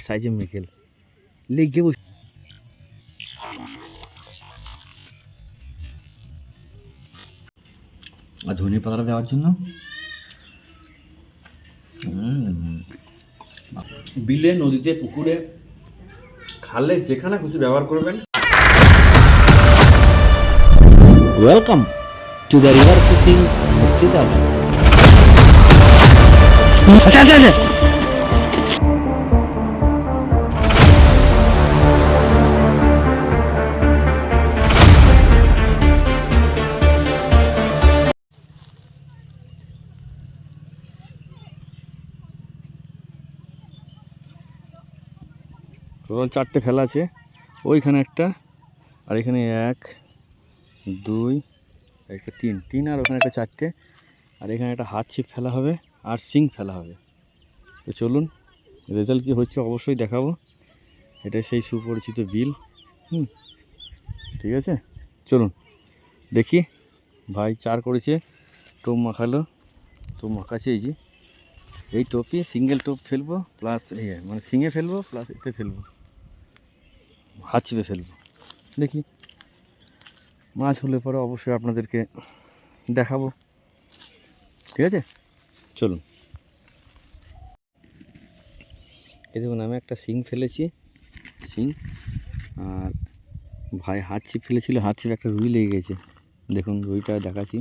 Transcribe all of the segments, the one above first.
সাইজে মেকেল লেগে বসে আর ধনে পাতা দেওয়ার জন্য বিলে, নদীতে, পুকুরে, খালে যেখানে খুশি ব্যবহার করবেন। Welcome to the river fishing Murshidabad. আচ্ছা আচ্ছা আচ্ছা টোটাল 4টে ফেলা আছে, ওইখানে একটা, আর এখানে 1 2 একটা 3 আর ওখানে একটা 4টে, আর এখানে একটা হাত ছিপ ফেলা হবে আর সিং ফেলা হবে। তো চলুন রেজাল্ট কী হচ্ছে অবশ্যই দেখাবো। এটা সেই সুপরিচিত বিল। ঠিক আছে, চলুন দেখি। ভাই 4 করেছে, টোপ মাখালো, টোপ মাখাচ্ছে এই যে এই টোপে সিঙ্গেল টোপ ফেলবো, প্লাস মানে সিঙে ফেলবো, প্লাস এতে ফেলবো, হাত ছিপে ফেলবো। দেখি মাছ হলে পরে অবশ্যই আপনাদেরকে দেখাবো। ঠিক আছে, চলুন। এই দেখুন আমি একটা শিং ফেলেছি, শিং, আর ভাই হাত ছিপ ফেলেছিল, হাত ছিপ একটা রুই লেগে গেছে। দেখুন রুইটা দেখাচ্ছি,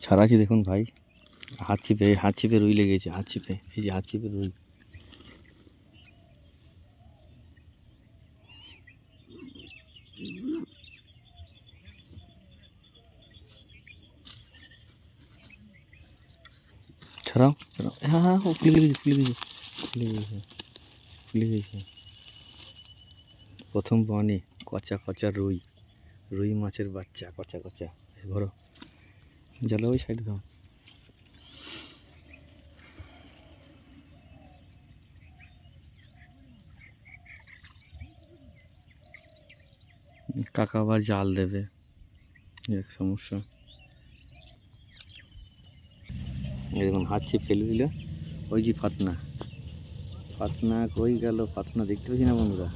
ছাড়াচ্ছি, দেখুন ভাই হাত ছিপে রুই লেগেছে, হাত ছিপে, এই যে হাত ছিপে রুই। ছাড়াও ছাড়াও, হ্যাঁ ও খুলে গেছে। প্রথম বনে কচা কচা রুই মাছের বাচ্চা, কচা ধরো, জালো ওই সাইডে দাও। কাকা আবার জাল দেবে, এক সমস্যা। দেখুন হাত ছিপ ফেলে দিল, ওই যে ফাতনা কই গেল, ফাতনা দেখতে পাচ্ছি না বন্ধুরা,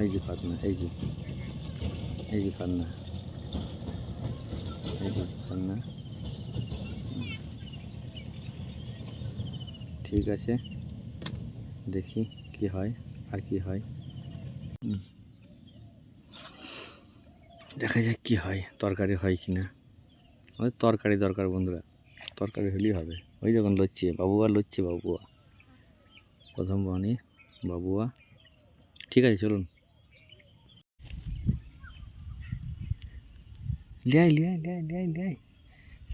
এই যে ফাতনা, এই যে ফাতনা, ঠিক আছে, দেখি কি হয় আর কি হয়, দেখা যাক কি হয়, তরকারি হয় কি না। আমাদের তরকারি দরকার বন্ধুরা, তরকারি হলেই হবে। ওই যখন লচ্ছে বাবুয়া, প্রথম বনে বাবুয়া। ঠিক আছে চলুন, লিয়াই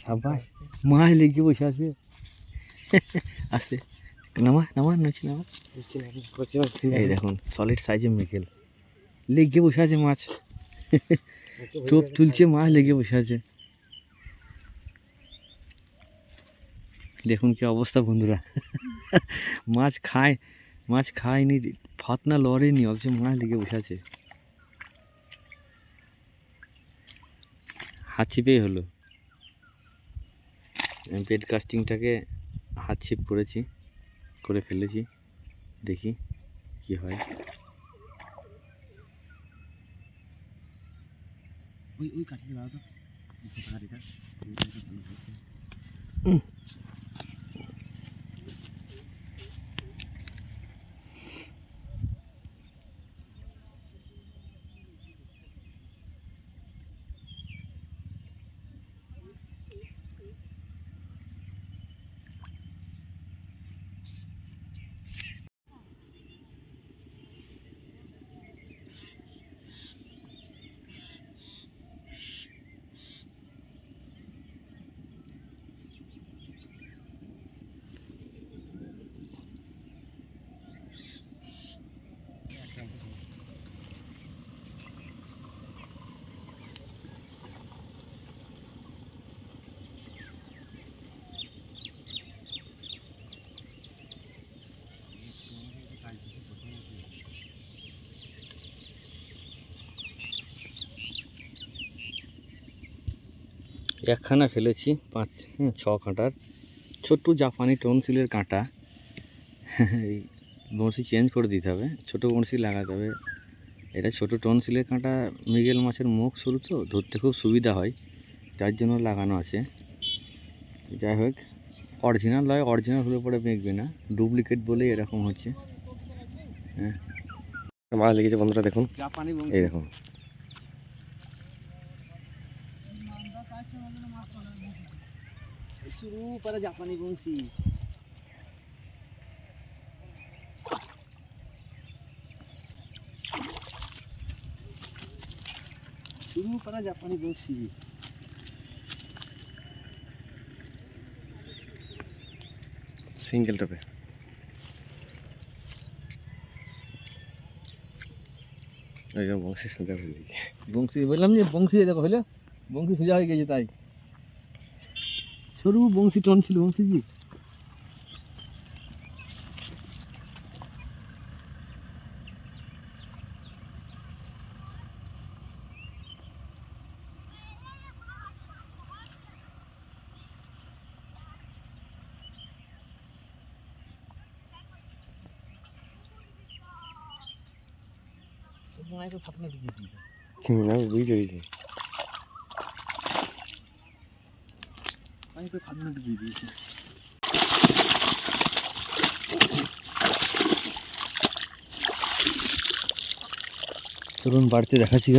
সাবাস, মাছ লেগে বসে আছে। আসে নামা এই দেখুন সলিড সাইজে মেকেল লেগে বসে আছে, মাছ টোপ তুলছে, মাছ লেগে বসে আছে। দেখুন কি অবস্থা বন্ধুরা, মাছ খায়নি, ফাতনা লড়েনি, অথচ মাছ লেগে বসে আছে। হাত ছিপেই হলো, আমি বেড কাস্টিংটাকে হাত ছিপ করে ফেলেছি, দেখি কি হয়। ওই কাটিয়ে দাও তো। একখানা ফেলেছি 5-6 কাঁটার ছোট্ট জাপানি টনসিলের কাঁটা। এই বড়শি চেঞ্জ করে দিতে হবে, ছোটো বড়শি লাগাতে হবে। এটা ছোটো টনসিলের কাঁটা, মৃগেল মাছের মুখ সরু তো ধরতে খুব সুবিধা হয়, যার জন্য লাগানো আছে। যাই হোক, অরিজিনাল নয়, অরিজিনাল হলে পরে মেঘবে না, ডুপ্লিকেট বলেই এরকম হচ্ছে। হ্যাঁ, মাছ লেগেছে বন্ধুরা, দেখুন এই দেখুন। শুরু করা জাপানি বংশী, শুরু করা জাপানি বংশী। সিঙ্গেল টপে বংশী সোজা হয়ে গেছে। বংশী বললাম যে বংশী দেখো হইলো, বংশী সোজা হয়ে গেছে, তাই সরু বংশী টন ছিল বংশীজি। ফাটনা ঢুকিয়ে দিয়েছে, বুঝতে পেরেছি। ফাটনা ঢুকিয়ে দিয়েছে। চলুন বাড়িতে দেখাচ্ছি।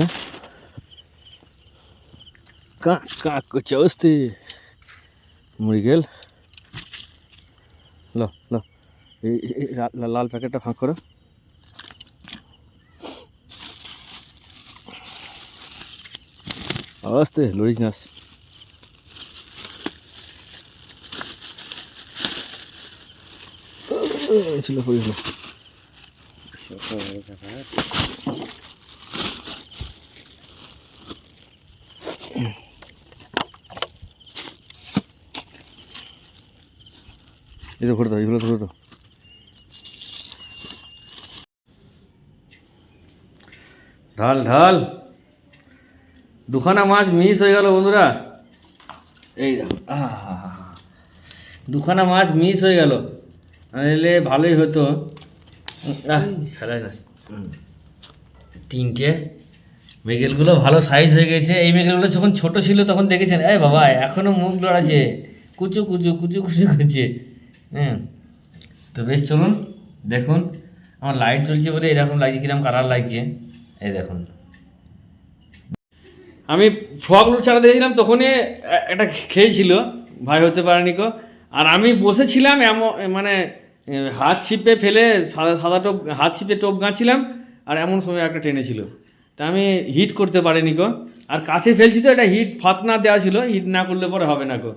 কাক করছে অবস্থি মৃগেল। লো লো, এই লাল প্যাকেটটা ফাঁক করো। আস্তে লড়িস না, ছিল পড়েছিল। এই তো ঘুরে দাও, এগুলো ঘুরে দাও। ঢাল ঢাল, দুখানা মাছ মিস হয়ে গেল বন্ধুরা। এই দেখো, দুখানা মাছ মিস হয়ে গেল, নাহলে ভালোই হতো। ফেলাই না, তিনটে মৃগেলগুলো ভালো সাইজ হয়ে গেছে। এই মৃগেলগুলো যখন ছোট ছিল তখন দেখেছেন, এই বাবা এখনও মুখ লড়াচ্ছে, কুচু কুচু কুচু কুচু করছে। হ্যাঁ, তো বেশ চলুন দেখুন, আমার লাইট জ্বলছে বলে এরকম লাগছে, কিরকম কালার লাগছে। এই দেখুন, আমি ফগলুর চারা দিয়েছিলাম, তখনই একটা খেয়েছিল, ভাই হতে পারেনি কো। আর আমি বসেছিলাম এমন, মানে হাত ছিপে ফেলে সাদা টোপ, হাত ছিপে টোপ গাঁছিলাম, আর এমন সময় একটা টেনেছিল, তা আমি হিট করতে পারিনি কো। আর কাছে ফেলছি তো, এটা হিট ফাতনা দেওয়া ছিল, হিট না করলে পরে হবে না কো।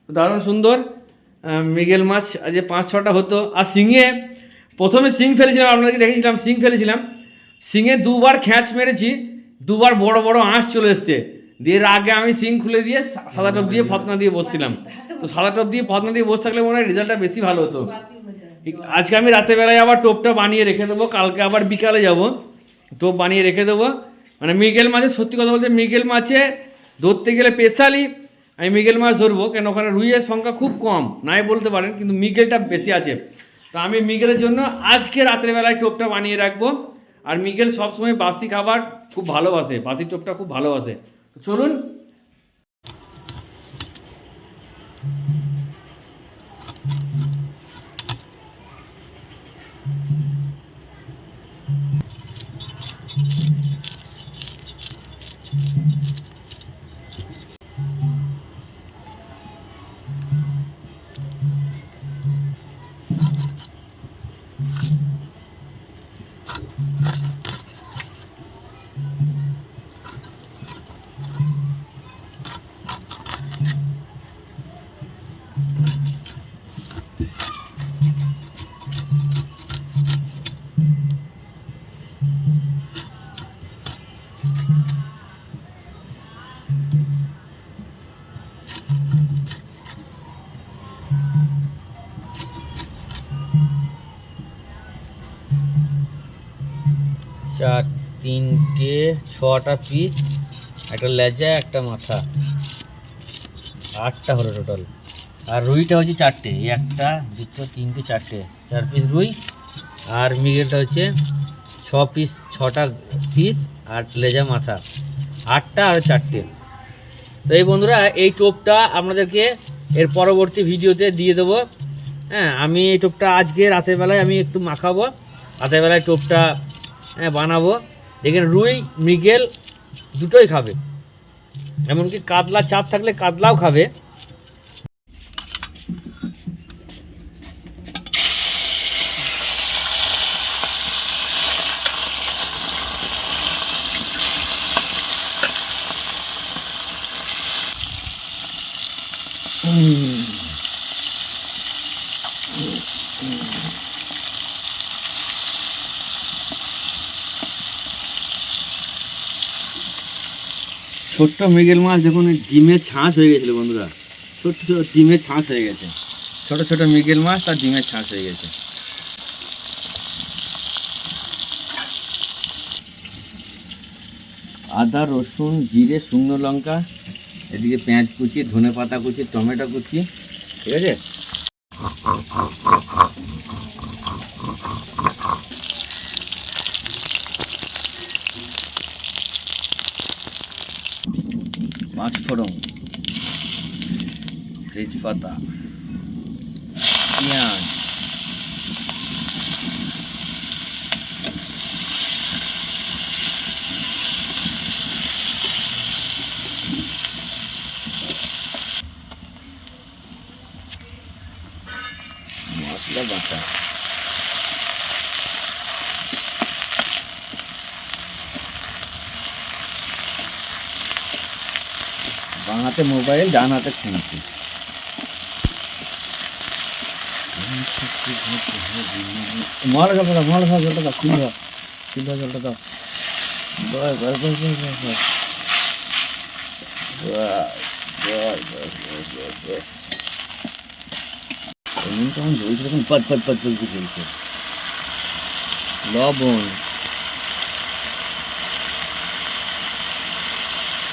দারুণ সুন্দর মৃগেল মাছ আজ 5-6টা হতো। আর শিঙে প্রথমে শিং ফেলেছিলাম, আপনাদেরকে দেখেছিলাম শিং ফেলেছিলাম, শিঙে দুবার খ্যাঁচ মেরেছি, দুবার বড় বড় আঁশ চলে এসছে। দিয়ে আগে আমি শিং খুলে দিয়ে সাদা টপ দিয়ে ফতনা দিয়ে বসছিলাম। তো সাদা টপ দিয়ে ফতনা দিয়ে বসে থাকলে মনে হয় রেজাল্টটা বেশি ভালো হতো। আজকে আমি রাতেরবেলায় আবার টোপটা বানিয়ে রেখে দেবো, কালকে আবার বিকালে যাব, টোপ বানিয়ে রেখে দেবো। মানে মৃগেল মাছের সত্যি কথা বলতে, মৃগেল মাছে ধরতে গেলে স্পেশালি আমি মৃগেল মাছ ধরবো, কেন ওখানে রুইয়ের সংখ্যা খুব কম, নাই বলতে পারেন, কিন্তু মৃগেলটা বেশি আছে। তো আমি মৃগেলের জন্য আজকে রাত্রেবেলায় টোপটা বানিয়ে রাখবো। আর মৃগেল সবসময় বাসি খাবার খুব ভালোবাসে, বাসি টোপটা খুব ভালোবাসে। চলুন চার, তিনটে, 6টা পিস, একটা লেজা, একটা মাথা। 8টা হলো টোটাল। আর রুইটা হচ্ছে 4টে, 1টা 2টো 3টে 4টে, 4 পিস রুই। আর মৃগেলটা হচ্ছে 6 পিস, 6টা পিস আর লেজা মাথা 8টা আর 4টে। তো এই বন্ধুরা, এই টোপটা আপনাদেরকে এর পরবর্তী ভিডিওতে দিয়ে দেবো। হ্যাঁ, আমি এই টোপটা আজকে রাতের বেলায় আমি একটু মাখাবো, রাতের বেলায় টোপটা বানাবো। দেখেন, রুই মৃগেল দুটোই খাবে, এমনকি কাতলা চাপ থাকলে কাতলাও খাবে। ছোট্ট মৃগেল মাছ দেখুন, ডিমে ছাঁচ হয়ে গেছিলো বন্ধুরা, ছোট্ট ছোট ডিমে ছাঁচ হয়ে গেছে। ছোট ছোট মৃগেল মাছ তার ডিমের ছাঁচ হয়ে গেছে। আদা, রসুন, জিরে, শুকনো লঙ্কা, এদিকে পেঁয়াজ কুচি, ধনে পাতা কুচি, টমেটো কুচি, ঠিক আছে। পাঁচফোড়ন, তেজপাতা, পেঁয়াজ, মশলা বাটা, বাঁ হাতে মোবাইল, ডান হাতে খুন্তি। জলটা দাও, সিদ্ধ জলটা দাও। কেমন জ্বলছে দেখুন, পট পট পট জ্বলছে জ্বলছে। লবণ,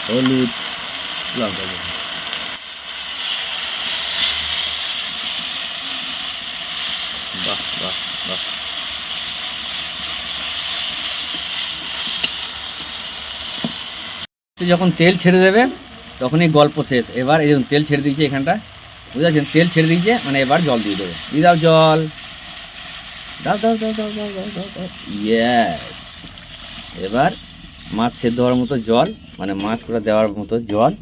হলুদ, লঙ্কা, বাহ বাহ বাহ। যখন তেল ছেড়ে দেবে তখনই গল্প শেষ। এবার এই তেল ছেড়ে দিয়েছে এখানটা, বুঝতে পারছেন, তেল ছেড়ে দিয়েছে মানে এবার জল দিয়ে দেবো। দিয়ে দাও জল, দাও দাও দাও দাও দাও দাও দাও দাও। ইয়েস, এবার মাছ সেদ্ধ হওয়ার মতো জল, মানে মাছ করে দেওয়ার মতো জল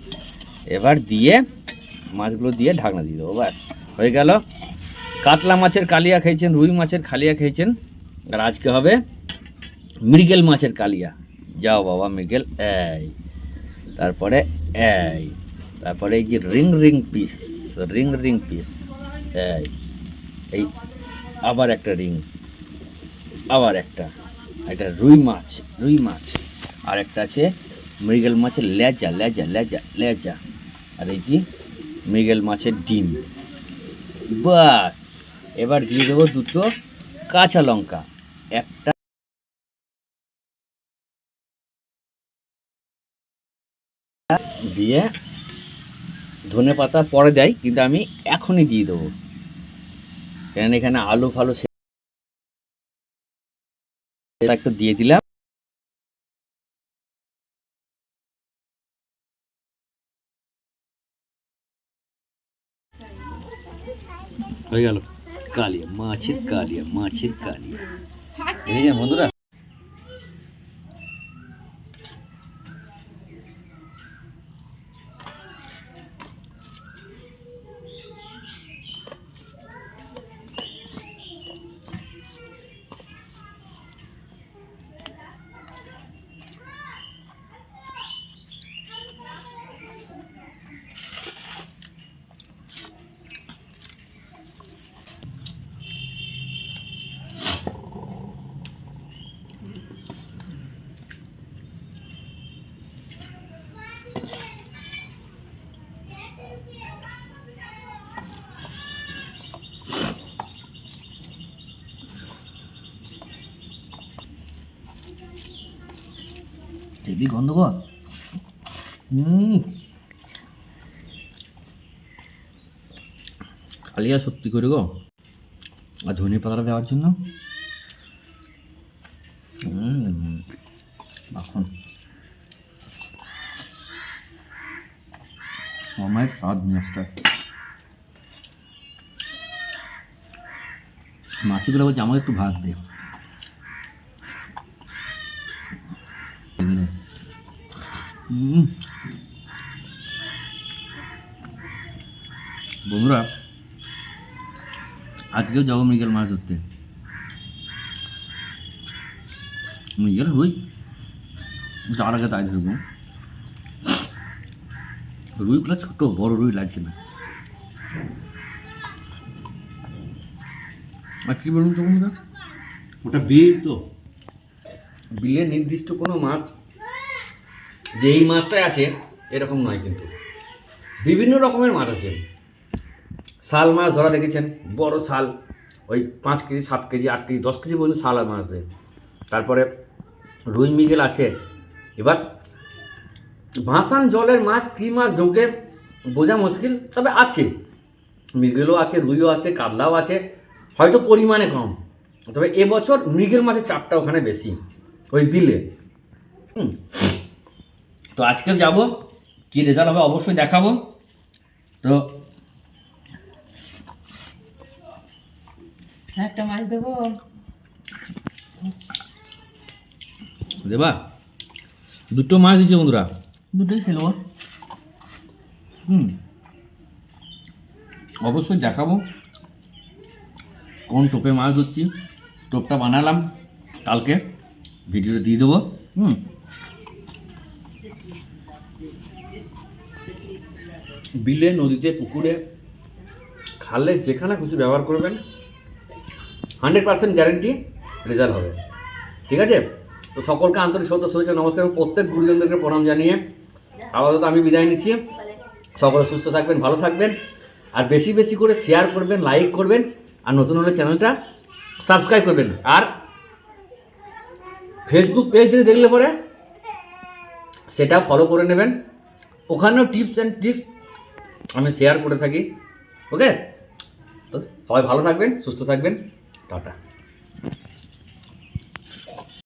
এবার দিয়ে মাছগুলো দিয়ে ঢাকনা দিয়ে দেবো, ব্যাস হয়ে গেল। কাতলা মাছের কালিয়া খেয়েছেন, রুই মাছের কালিয়া খেয়েছেন, আর আজকে হবে মৃগেল মাছের কালিয়া। যাও বাবা মৃগেল, এই তারপরে তারপরে এই যে ring ring piece, ring ring piece, এই আবার একটা রিং, আবার একটা, এটা রুই মাছ, রুই মাছ, আর একটা আছে মৃগেল মাছের লেজা লেজা লেজা লেজা, আর এই যে মৃগেল মাছের ডিম। বাস, এবার দিয়ে দেবো দুটো কাঁচা লঙ্কা, একটা দিয়ে ধনে পাতা পরে দেয়, কিন্তু আমি এখনই দিয়ে দেবো, কারণ এখানে আলু ফালু একটু দিয়ে দিলাম। হয়ে গেল কালিয়া, মাছের কালিয়া, মাছের কালিয়া। দেখেছেন বন্ধুরা, হেভি গন্ধ গো। কালিয়া সত্যি করে গো। আর ধনে পাতাটা দেওয়ার জন্য মাখন আমার স্বাদ মাছটা। মাছিগুলো বলছে আমাকে একটু ভাত দে। বন্ধুরা আজকেও যাবো মৃগেল মাছ ধরতে। মৃগেল রুই যাওয়ার আগে তাই ধরবো। রুইগুলো ছোট, বড় রুই লাগছে না। আর কি বলুন তো বন্ধুরা, ওটা বিল তো, বিলের নির্দিষ্ট কোনো মাছ যে এই মাছটাই আছে এরকম নয়, কিন্তু বিভিন্ন রকমের মাছ আছে। শাল মাছ ধরা দেখেছেন, বড় শাল, ওই 5 কেজি 7 কেজি 8 কেজি 10 কেজি পর্যন্ত শাল মাছ আছে। তারপরে রুই মৃগেল আছে। এবার ভাসান জলের মাছ কী মাছ ঢোকে বোঝা মুশকিল, তবে আছে, মৃগেলও আছে, রুইও আছে, কাতলাও আছে, হয়তো পরিমাণে কম। তবে এবছর মৃগেল মাছের চাপটা ওখানে বেশি ওই বিলে। তো আজকে যাব, কি রেজাল্ট হবে অবশ্যই দেখাবো। তো একটা মাছ দেবো। দেবা, দুটো মাছ দিচ্ছে বন্ধুরা, দুটোই খেলো। অবশ্যই দেখাবো কোন টোপে মাছ ধরছি। টোপটা বানালাম কালকে, ভিডিওতে দিয়ে দেবো। বিলে, নদীতে, পুকুরে, খালে যেখানে খুশি ব্যবহার করবেন, 100% গ্যারেন্টি রেজাল্ট হবে। ঠিক আছে? তো সকলকে আন্তরিক শ্রদ্ধা, শুভেচ্ছা, নমস্কার। প্রত্যেক গুরুজনদেরকে প্রণাম জানিয়ে আপাতত আমি বিদায় নিচ্ছি। সকলে সুস্থ থাকবেন, ভালো থাকবেন, আর বেশি বেশি করে শেয়ার করবেন, লাইক করবেন, আর নতুন হলে চ্যানেলটা সাবস্ক্রাইব করবেন। আর ফেসবুক পেজ থেকে দেখলে পরে সেটা ফলো করে নেবেন, ওখানেও টিপস অ্যান্ড ট্রিক্স আমি শেয়ার করে থাকি। ওকে, তো সবাই ভালো থাকবেন, সুস্থ থাকবেন, টাটা।